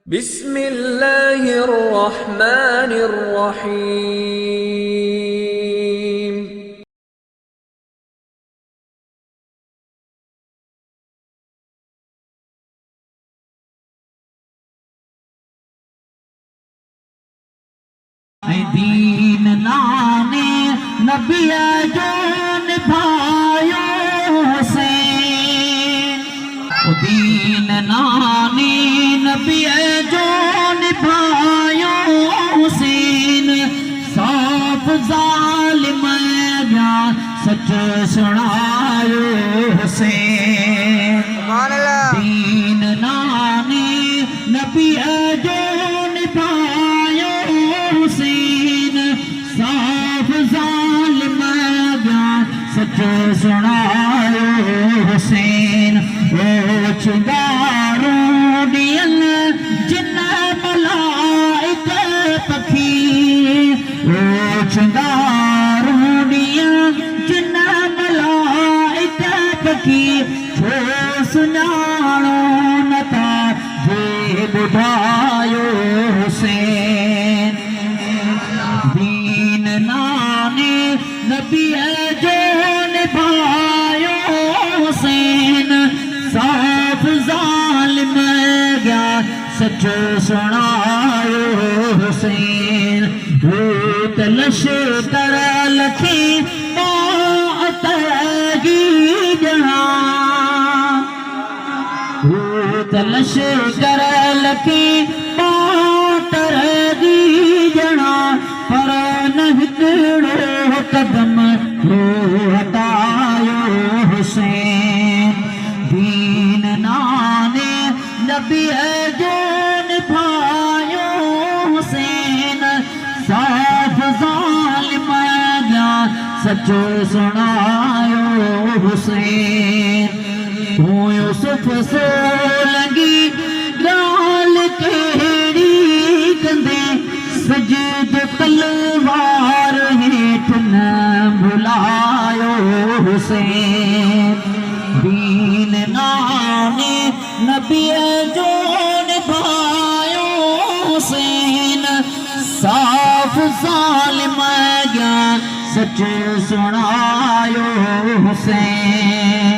बिस्मिल्लाहिर्रहमानिर्रहीम। दीन नाने नबी जो निभायो से दीन नाने नबी जो निभायो हुसैन साफ जालिम जा सच सुनायो हुसैन दीन नाने नबी जो निभायो हुसैन साफ जालिम जा सच सुनायो हुसैन ओ चुगारो दियल जिन मलाइक पखी ओ चुगारो दियल जिन मलाइक पखी छो सुनाणो नता जे बुधायो हुसैन दीन नाने नबी जो निभायो हुसैन साफ जालिम गया सच सुनायो हुसैन भूत लश्कर लखी मातगी जहां भूत लश्कर लखी मातगी जहां पर न हिकिड़ो कदम हटायो हुसैन दीन नाने नबी जो निभायो हुसैन साफ जालिम जा सच सुनायो हुसैन तू यूसुफ सोलंगी गाल केड़ी कंदे सजद तलवार हेठ न भुलायो हुसैन दीन नाने नबी जो निभायो हुसैन साफ जालिम जा सच सुनायो हुसैन।